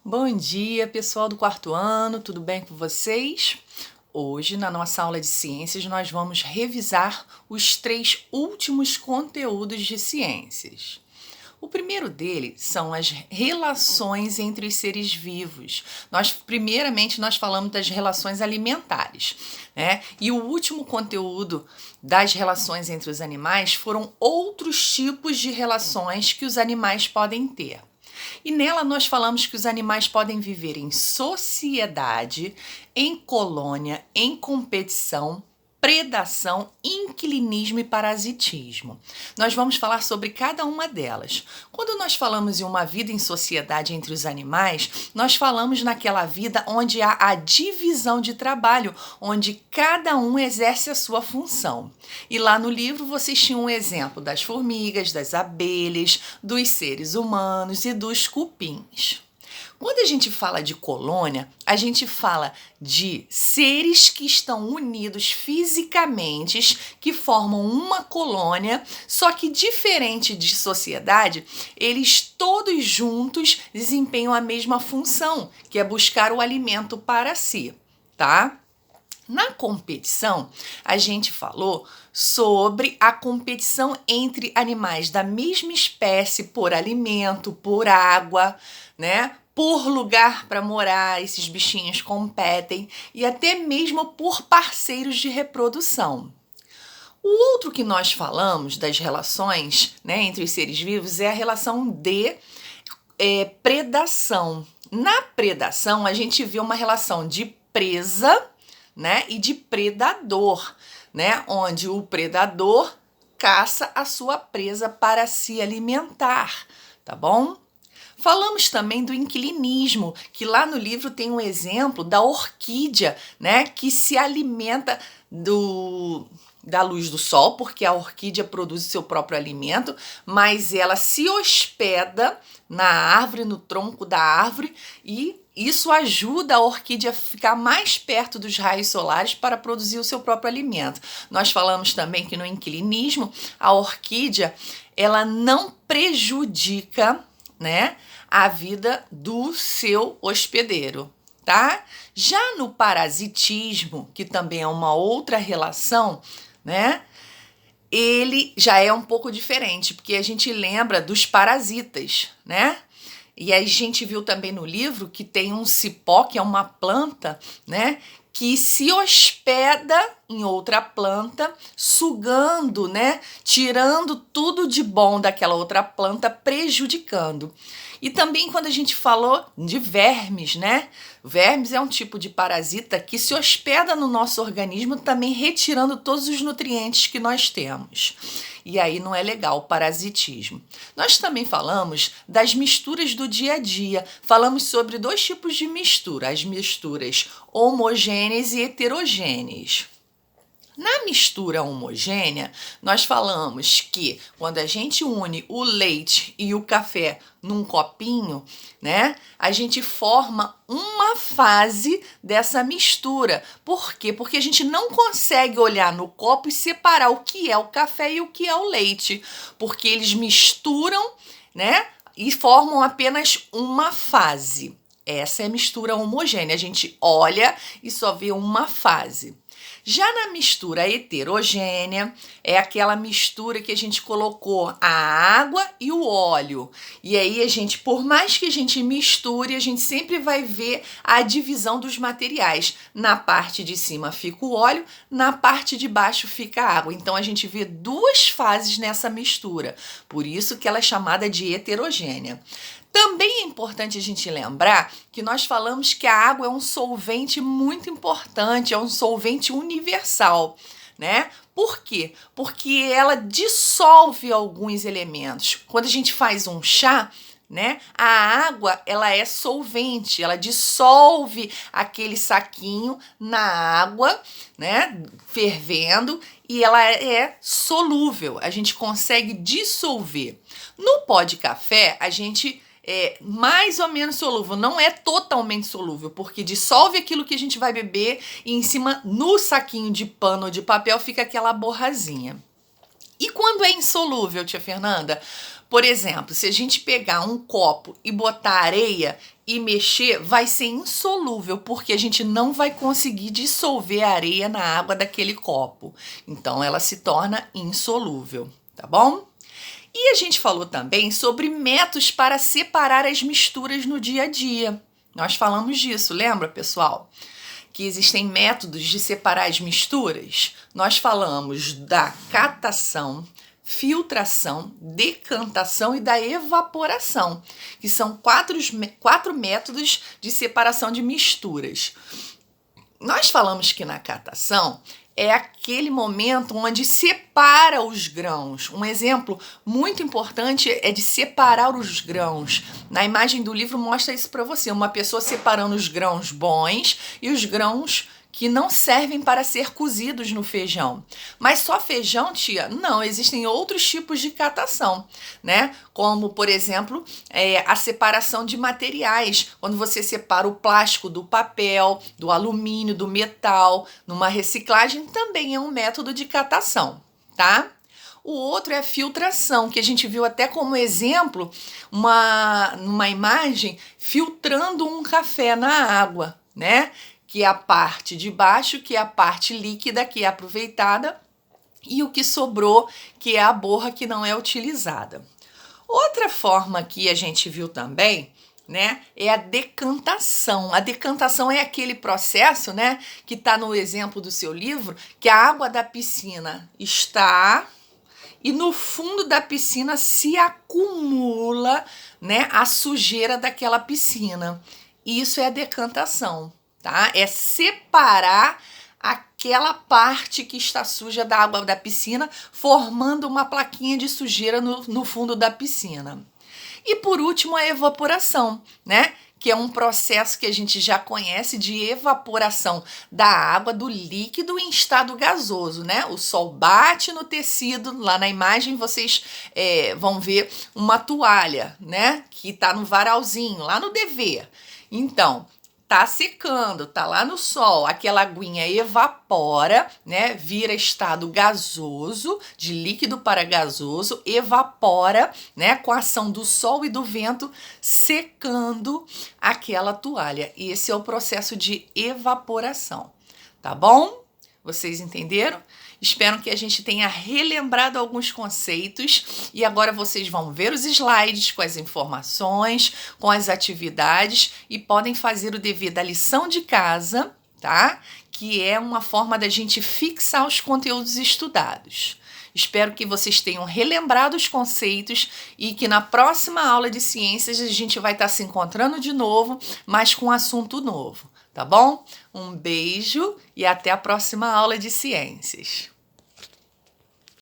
Bom dia, pessoal do quarto ano, tudo bem com vocês? Hoje, na nossa aula de ciências, nós vamos revisar os 3 últimos conteúdos de ciências. O primeiro deles são as relações entre os seres vivos. Primeiramente, nós falamos das relações alimentares, né? E o último conteúdo das relações entre os animais foram outros tipos de relações que os animais podem ter. E nela nós falamos que os animais podem viver em sociedade, em colônia, em competição, predação, inquilinismo e parasitismo. Nós vamos falar sobre cada uma delas. Quando nós falamos em uma vida em sociedade entre os animais, nós falamos naquela vida onde há a divisão de trabalho, onde cada um exerce a sua função. E lá no livro vocês tinham um exemplo das formigas, das abelhas, dos seres humanos e dos cupins. Quando a gente fala de colônia, a gente fala de seres que estão unidos fisicamente, que formam uma colônia, só que diferente de sociedade, eles todos juntos desempenham a mesma função, que é buscar o alimento para si, tá? Na competição, a gente falou sobre a competição entre animais da mesma espécie por alimento, por água, né? Por lugar para morar, esses bichinhos competem e até mesmo por parceiros de reprodução. O outro que nós falamos das relações, né, entre os seres vivos é a relação de predação. Na predação, a gente vê uma relação de presa, né, e de predador, né, onde o predador caça a sua presa para se alimentar, tá bom? Falamos também do inquilinismo, que lá no livro tem um exemplo da orquídea, né, que se alimenta da luz do sol, porque a orquídea produz seu próprio alimento, mas ela se hospeda na árvore, no tronco da árvore, e isso ajuda a orquídea a ficar mais perto dos raios solares para produzir o seu próprio alimento. Nós falamos também que no inquilinismo, a orquídea, ela não prejudica, né, a vida do seu hospedeiro, tá? Já no parasitismo, que também é uma outra relação, né, ele já é um pouco diferente, porque a gente lembra dos parasitas, né? E aí a gente viu também no livro que tem um cipó, que é uma planta, né, que se hospeda em outra planta, sugando, né, tirando tudo de bom daquela outra planta, prejudicando. E também quando a gente falou de vermes, né? Vermes é um tipo de parasita que se hospeda no nosso organismo, também retirando todos os nutrientes que nós temos. E aí não é legal o parasitismo. Nós também falamos das misturas do dia a dia. Falamos sobre 2 tipos de mistura, as misturas homogêneas e heterogêneas. Na mistura homogênea, nós falamos que quando a gente une o leite e o café num copinho, né, a gente forma uma fase dessa mistura. Por quê? Porque a gente não consegue olhar no copo e separar o que é o café e o que é o leite, porque eles misturam, né, e formam apenas uma fase. Essa é a mistura homogênea. A gente olha e só vê uma fase. Já na mistura heterogênea, é aquela mistura que a gente colocou a água e o óleo. E aí por mais que a gente misture, a gente sempre vai ver a divisão dos materiais. Na parte de cima fica o óleo, na parte de baixo fica a água. Então a gente vê 2 fases nessa mistura. Por isso que ela é chamada de heterogênea. Também é importante a gente lembrar que nós falamos que a água é um solvente muito importante, é um solvente universal, né? Por quê? Porque ela dissolve alguns elementos. Quando a gente faz um chá, né, a água, ela é solvente, ela dissolve aquele saquinho na água, né, fervendo, e ela é solúvel, a gente consegue dissolver. No pó de café, a gente mais ou menos solúvel, não é totalmente solúvel, porque dissolve aquilo que a gente vai beber e em cima, no saquinho de pano ou de papel, fica aquela borrazinha. E quando é insolúvel, tia Fernanda? Por exemplo, se a gente pegar um copo e botar areia e mexer, vai ser insolúvel, porque a gente não vai conseguir dissolver a areia na água daquele copo. Então, ela se torna insolúvel, tá bom? E a gente falou também sobre métodos para separar as misturas no dia a dia. Nós falamos disso, lembra, pessoal? Que existem métodos de separar as misturas. Nós falamos da catação, filtração, decantação e da evaporação, que são quatro métodos de separação de misturas. Nós falamos que na catação é aquele momento onde separa os grãos. Um exemplo muito importante é de separar os grãos. Na imagem do livro mostra isso para você, uma pessoa separando os grãos bons e os grãos que não servem para ser cozidos no feijão. Mas só feijão, tia? Não, existem outros tipos de catação, né? Como, por exemplo, a separação de materiais, quando você separa o plástico do papel, do alumínio, do metal, numa reciclagem, também é um método de catação, tá? O outro é a filtração, que a gente viu até como exemplo, numa imagem, filtrando um café na água, né? Que é a parte de baixo, que é a parte líquida, que é aproveitada, e o que sobrou, que é a borra que não é utilizada. Outra forma que a gente viu também, né, é a decantação. A decantação é aquele processo, né, que está no exemplo do seu livro, que a água da piscina está e no fundo da piscina se acumula, né, a sujeira daquela piscina. Isso é a decantação. Tá? É separar aquela parte que está suja da água da piscina, formando uma plaquinha de sujeira no fundo da piscina. E por último, a evaporação, né? Que é um processo que a gente já conhece de evaporação da água, do líquido em estado gasoso, né? O sol bate no tecido, lá na imagem vocês vão ver uma toalha, né? Que está no varalzinho, lá no dever. Então, tá secando, tá lá no sol, aquela aguinha evapora, né? Vira estado gasoso, de líquido para gasoso, evapora, né? Com a ação do sol e do vento, secando aquela toalha. E esse é o processo de evaporação, tá bom? Vocês entenderam? Espero que a gente tenha relembrado alguns conceitos e agora vocês vão ver os slides com as informações, com as atividades e podem fazer o dever da lição de casa, tá? Que é uma forma da gente fixar os conteúdos estudados. Espero que vocês tenham relembrado os conceitos e que na próxima aula de ciências a gente vai estar se encontrando de novo, mas com um assunto novo, tá bom? Um beijo e até a próxima aula de ciências.